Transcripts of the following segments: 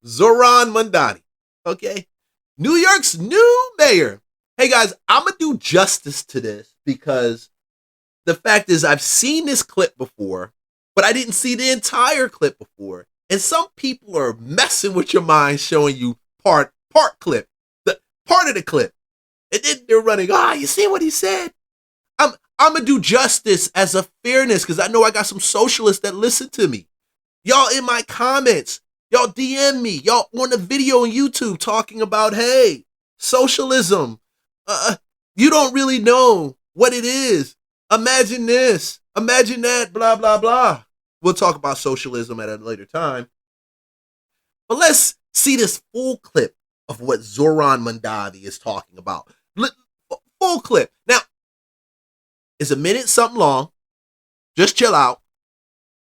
Zohran Mamdani. Okay? New York's new mayor. Hey guys, I'm going to do justice to this because the fact is I've seen this clip before, but I didn't see the entire clip before. And some people are messing with your mind showing you part clip, the part of the clip. And then they're running, you see what he said? I'm gonna do justice as a fairness because I know I got some socialists that listen to me. Y'all in my comments, y'all DM me, y'all on the video on YouTube talking about, hey, socialism. You don't really know what it is. Imagine this, imagine that, blah, blah, blah. We'll talk about socialism at a later time. But let's see this full clip of what Zohran Mamdani is talking about. Full clip. Now, it's a minute something long. Just chill out.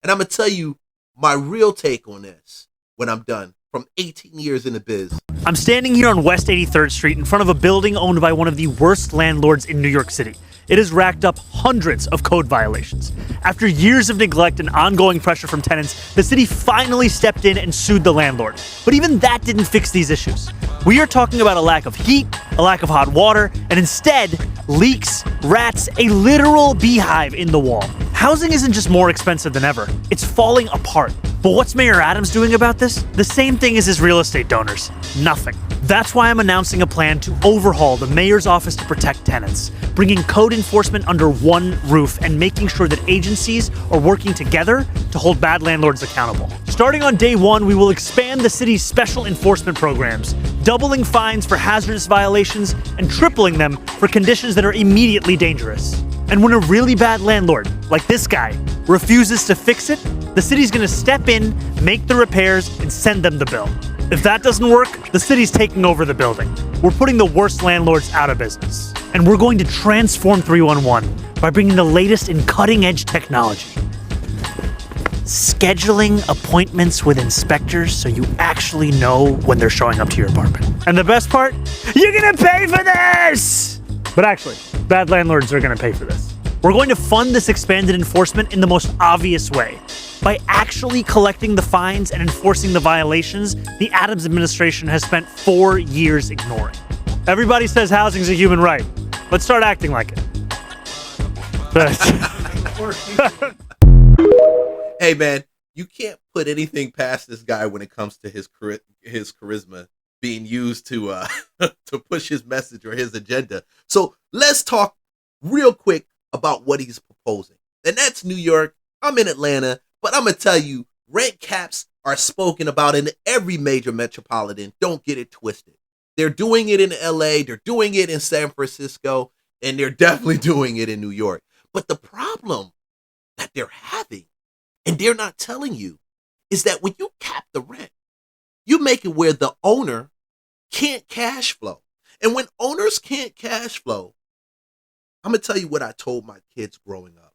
And I'm going to tell you my real take on this when I'm done from 18 years in the biz. I'm standing here on West 83rd Street in front of a building owned by one of the worst landlords in New York City. It has racked up hundreds of code violations. After years of neglect and ongoing pressure from tenants, the city finally stepped in and sued the landlord. But even that didn't fix these issues. We are talking about a lack of heat, a lack of hot water, and instead, leaks, rats, a literal beehive in the wall. Housing isn't just more expensive than ever, it's falling apart. But what's Mayor Adams doing about this? The same thing as his real estate donors. Nothing. That's why I'm announcing a plan to overhaul the mayor's office to protect tenants, bringing code enforcement under one roof and making sure that agencies are working together to hold bad landlords accountable. Starting on day one, we will expand the city's special enforcement programs, doubling fines for hazardous violations and tripling them for conditions that are immediately dangerous. And when a really bad landlord, like this guy, refuses to fix it, the city's gonna step in, make the repairs, and send them the bill. If that doesn't work, the city's taking over the building. We're putting the worst landlords out of business. And we're going to transform 311 by bringing the latest in cutting-edge technology. Scheduling appointments with inspectors so you actually know when they're showing up to your apartment. And the best part? You're gonna pay for this! But actually, bad landlords are gonna pay for this. We're going to fund this expanded enforcement in the most obvious way, by actually collecting the fines and enforcing the violations the Adams administration has spent 4 years ignoring. Everybody says housing's a human right. Let's start acting like it. Hey man, you can't put anything past this guy when it comes to his charisma being used to to push his message or his agenda. So let's talk real quick about what he's proposing. And that's New York. I'm in Atlanta, but I'm gonna tell you, rent caps are spoken about in every major metropolitan. Don't get it twisted. They're doing it in LA, they're doing it in San Francisco, and they're definitely doing it in New York. But the problem that they're having, and they're not telling you, is that when you cap the rent, you make it where the owner can't cash flow. And when owners can't cash flow, I'm going to tell you what I told my kids growing up.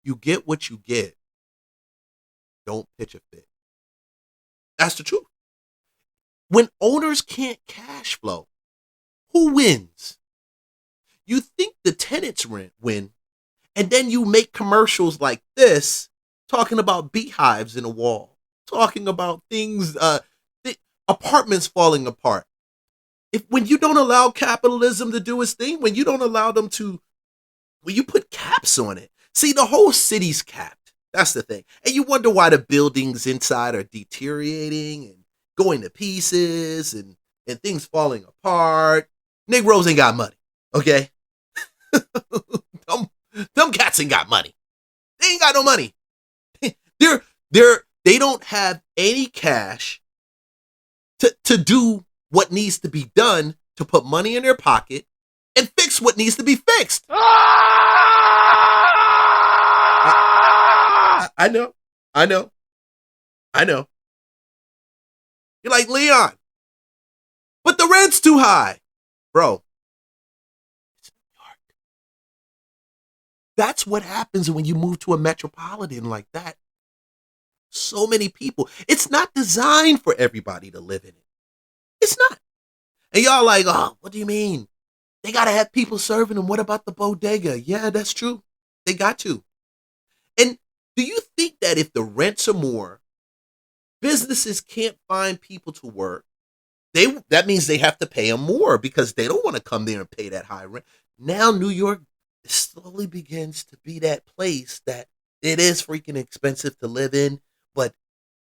You get what you get. Don't pitch a fit. That's the truth. When owners can't cash flow, who wins? You think the tenants win, and then you make commercials like this talking about beehives in a wall, talking about things, apartments falling apart. When you don't allow capitalism to do its thing, when you don't allow them to, when you put caps on it, see, the whole city's capped. That's the thing. And you wonder why the buildings inside are deteriorating and going to pieces and things falling apart. Negroes ain't got money, okay? them cats ain't got money. They ain't got no money. They don't have any cash to do what needs to be done to put money in their pocket and fix what needs to be fixed. I know. You're like, Leon, but the rent's too high. Bro, it's New York. That's what happens when you move to a metropolitan like that. So many people. It's not designed for everybody to live in it. It's not. And y'all like, oh, what do you mean? They got to have people serving them. What about the bodega? Yeah, that's true. They got to. And do you think that if the rents are more, Businesses can't find people to work. That means they have to pay them more because they don't want to come there and pay that high rent. Now New York slowly begins to be that place that it is freaking expensive to live in, but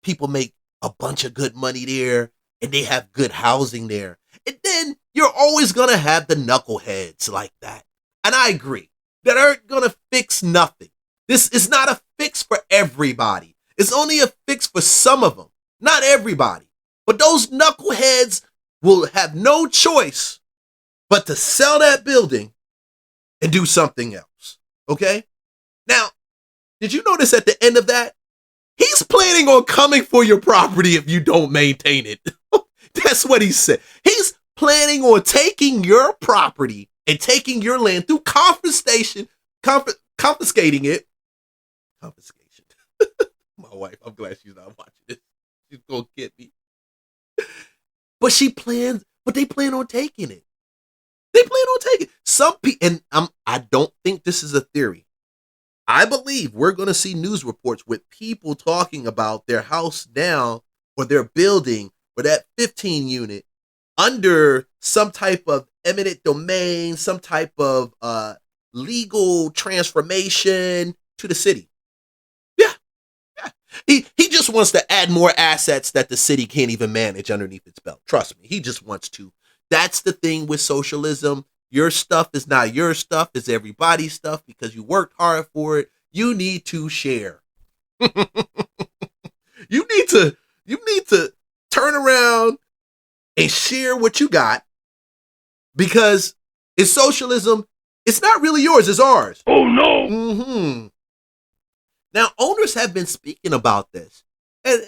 people make a bunch of good money there and they have good housing there. And then you're always going to have the knuckleheads like that. And I agree, that aren't going to fix nothing. This is not a fix for everybody. It's only a fix for some of them, not everybody. But those knuckleheads will have no choice but to sell that building and do something else. Okay? Now, did you notice at the end of that? He's planning on coming for your property if you don't maintain it. That's what he said. He's planning on taking your property and taking your land through confiscation, confiscating it. Confiscation. My wife, I'm glad she's not watching this. She's gonna get me. But they plan on taking it. They plan on taking it. Some people, and I don't think this is a theory. I believe we're going to see news reports with people talking about their house now or their building or that 15 unit under some type of eminent domain, some type of legal transformation to the city. Yeah. He just wants to add more assets that the city can't even manage underneath its belt. Trust me, he just wants to. That's the thing with socialism. Your stuff is not your stuff, it's everybody's stuff because you worked hard for it. You need to share. You need to turn around and share what you got because in socialism, it's not really yours, it's ours. Oh no. Mm-hmm. Now, owners have been speaking about this. And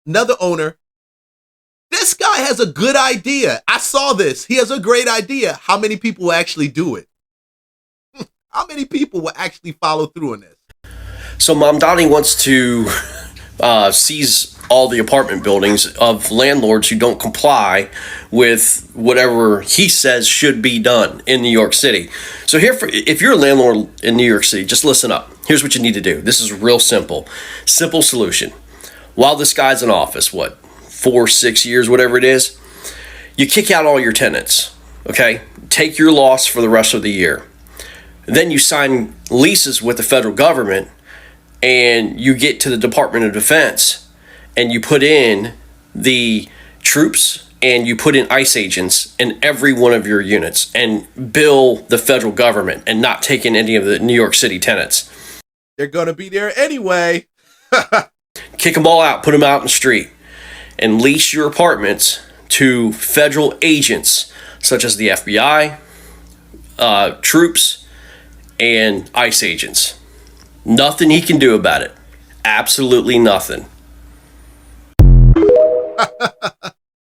another owner, this guy has a good idea. I saw this. He has a great idea. How many people will actually do it? How many people will actually follow through on this? So Mamdani wants to seize all the apartment buildings of landlords who don't comply with whatever he says should be done in New York City. So if you're a landlord in New York City, just listen up. Here's what you need to do. This is real simple. Simple solution. While this guy's in office, 4-6 years, whatever it is, you kick out all your tenants, okay? Take your loss for the rest of the year. Then you sign leases with the federal government and you get to the Department of Defense and you put in the troops and you put in ICE agents in every one of your units and bill the federal government and not take in any of the New York City tenants. They're going to be there anyway. Kick them all out, put them out in the street, and lease your apartments to federal agents such as the FBI, troops, and ICE agents. Nothing he can do about it. Absolutely nothing.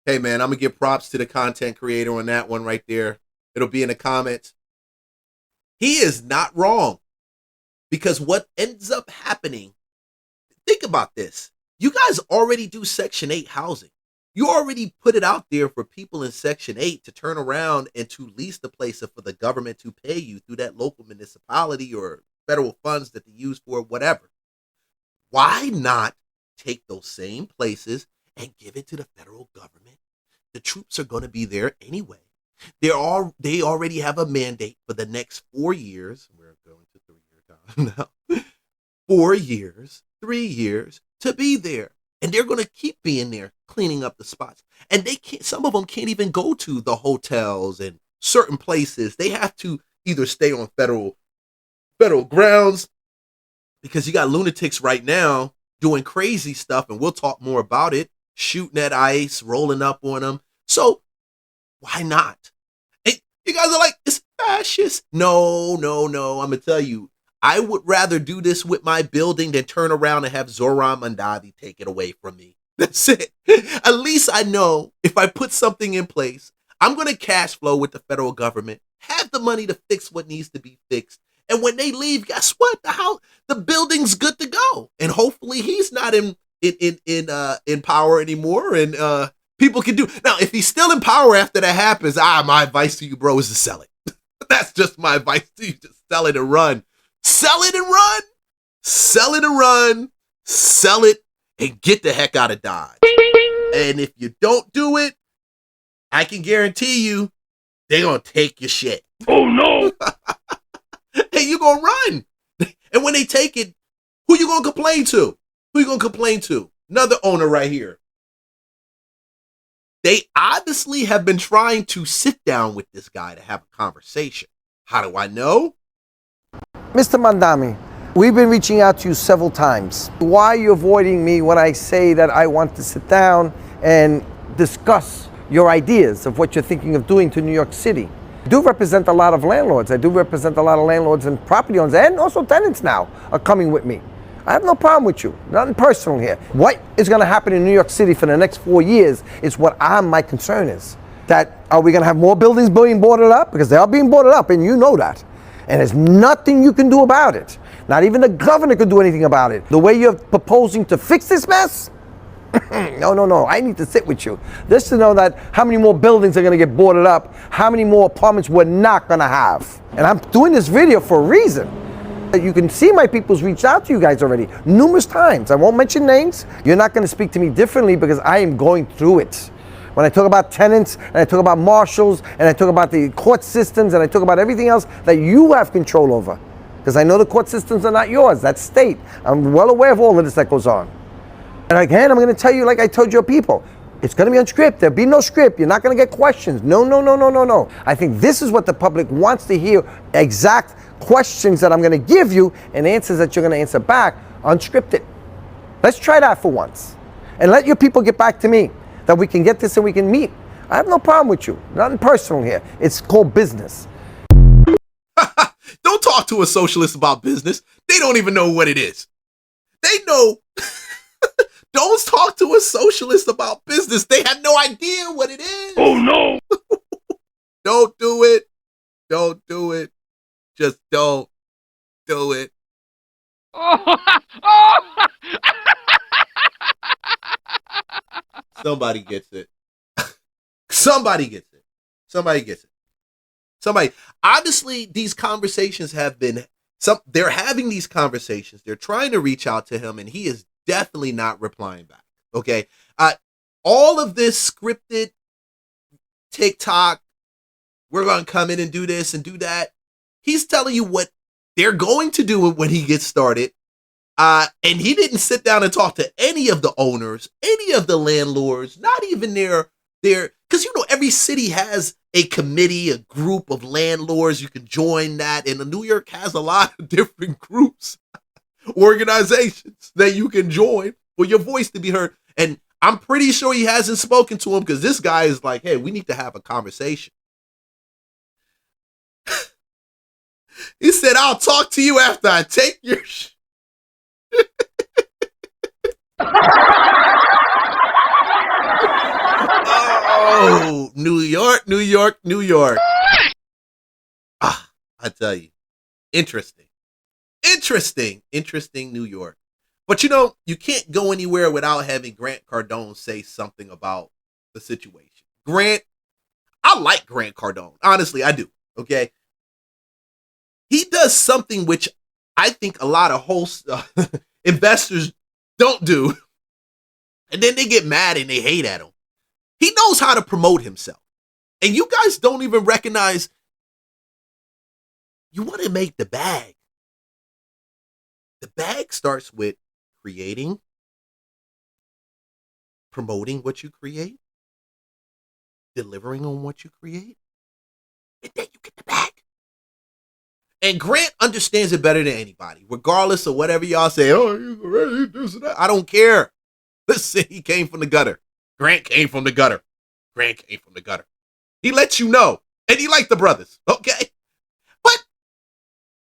Hey, man, I'm going to give props to the content creator on that one right there. It'll be in the comments. He is not wrong. Because what ends up happening, think about this. You guys already do Section 8 housing. You already put it out there for people in Section 8 to turn around and to lease the place for the government to pay you through that local municipality or federal funds that they use for whatever. Why not take those same places and give it to the federal government? The troops are going to be there anyway. They already have a mandate for the next 4 years. We're going to 3 year time now. 4 years, 3 years to be there. And they're going to keep being there, cleaning up the spots. And they can't, some of them can't even go to the hotels and certain places. They have to either stay on federal grounds because you got lunatics right now doing crazy stuff. And we'll talk more about it, shooting at ICE, rolling up on them. So why not? And you guys are like, it's fascist. No. I'm going to tell you, I would rather do this with my building than turn around and have Zohran Mamdani take it away from me. That's it. At least I know if I put something in place, I'm going to cash flow with the federal government, have the money to fix what needs to be fixed. And when they leave, guess what? The building's good to go. And hopefully he's not in power anymore. And people can do. Now, if he's still in power after that happens, my advice to you, bro, is to sell it. That's just my advice to you. Just sell it and run. Sell it and run. Sell it and run. Sell it and get the heck out of Dodge. And if you don't do it, I can guarantee you they're going to take your shit. Oh, no. Hey, you going to run. And when they take it, who you going to complain to? Who you going to complain to? Another owner right here. They obviously have been trying to sit down with this guy to have a conversation. How do I know? Mr. Mamdani, we've been reaching out to you several times. Why are you avoiding me when I say that I want to sit down and discuss your ideas of what you're thinking of doing to New York City? I do represent a lot of landlords. I do represent a lot of landlords and property owners, and also tenants now are coming with me. I have no problem with you, nothing personal here. What is going to happen in New York City for the next 4 years is what my concern is. That are we going to have more buildings being boarded up? Because they are being boarded up, and you know that. And there's nothing you can do about it. Not even the governor could do anything about it. The way you're proposing to fix this mess? No. I need to sit with you. Just to know that how many more buildings are going to get boarded up, how many more apartments we're not going to have. And I'm doing this video for a reason. You can see my people's reached out to you guys already numerous times. I won't mention names. You're not going to speak to me differently because I am going through it. When I talk about tenants, and I talk about marshals, and I talk about the court systems, and I talk about everything else that you have control over. Because I know the court systems are not yours, that's state. I'm well aware of all of this that goes on. And again, I'm going to tell you like I told your people, it's going to be unscripted. There'll be no script. You're not going to get questions. No. I think this is what the public wants to hear, exact questions that I'm going to give you and answers that you're going to answer back, unscripted. Let's try that for once. And let your people get back to me, that we can get this and we can meet. I have no problem with you. Nothing personal here. It's called business. Don't talk to a socialist about business. They don't even know what it is. They know. Don't talk to a socialist about business. They have no idea what it is. Oh, no. Don't do it. Don't do it. Just don't do it. Somebody gets it. Somebody gets it. Somebody gets it. Somebody. Obviously, these conversations have been. They're having these conversations. They're trying to reach out to him, and he is definitely not replying back. Okay. All of this scripted TikTok. We're going to come in and do this and do that. He's telling you what they're going to do when he gets started. And he didn't sit down and talk to any of the owners, any of the landlords, not even their, because you know, every city has a committee, a group of landlords. You can join that. And New York has a lot of different groups, organizations that you can join for your voice to be heard. And I'm pretty sure he hasn't spoken to him because this guy is like, hey, we need to have a conversation. He said, I'll talk to you after I take your Oh, New York, New York, New York. I tell you, interesting, New York. But you know, you can't go anywhere without having Grant Cardone say something about the situation. Grant, I like Grant Cardone. Honestly, I do. Okay. He does something which I think a lot of hosts, investors don't do. And then they get mad and they hate at him. He knows how to promote himself. And you guys don't even recognize you want to make the bag. The bag starts with creating, promoting what you create, delivering on what you create, and then you get the bag. And Grant understands it better than anybody, regardless of whatever y'all say. Oh, he's ready, this and that. I don't care. Listen, he came from the gutter. Grant came from the gutter. Grant came from the gutter. He lets you know. And he liked the brothers. Okay? But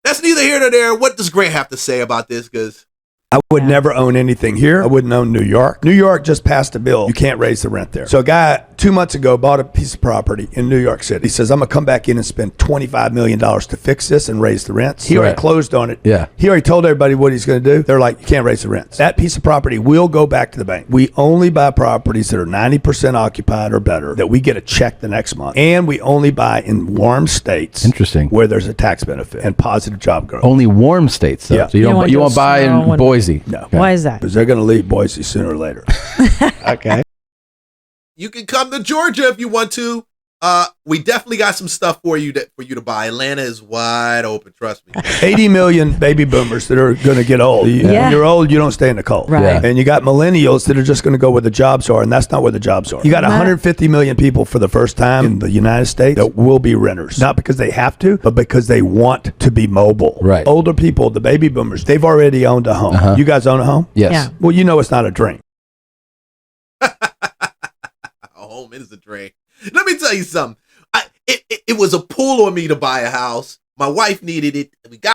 that's neither here nor there. What does Grant have to say about this? Because I would never own anything here. I wouldn't own New York. New York just passed a bill. You can't raise the rent there. So a guy 2 months ago bought a piece of property in New York City. He says, I'm going to come back in and spend $25 million to fix this and raise the rents. He already closed on it. Yeah. He already told everybody what he's going to do. They're like, you can't raise the rents. That piece of property will go back to the bank. We only buy properties that are 90% occupied or better, that we get a check the next month. And we only buy in warm states. Interesting. Where there's a tax benefit and positive job growth. Only warm states, though. Yeah. So you won't buy in Boise Boise. No. Okay. Why is that? Because they're going to leave Boise sooner or later. Okay. You can come to Georgia if you want to. We definitely got some stuff for you to buy. Atlanta is wide open. Trust me. 80 million baby boomers that are going to get old. Yeah. When you're old, you don't stay in the cold. Right. Yeah. And you got millennials that are just going to go where the jobs are, and that's not where the jobs are. You got 150 million people for the first time in the United States that will be renters. Not because they have to, but because they want to be mobile. Right. Older people, the baby boomers, they've already owned a home. You guys own a home? Yes. Yeah. Well, you know it's not a dream. A home is a dream. Let me tell you something. It was a pull on me to buy a house. My wife needed it. We got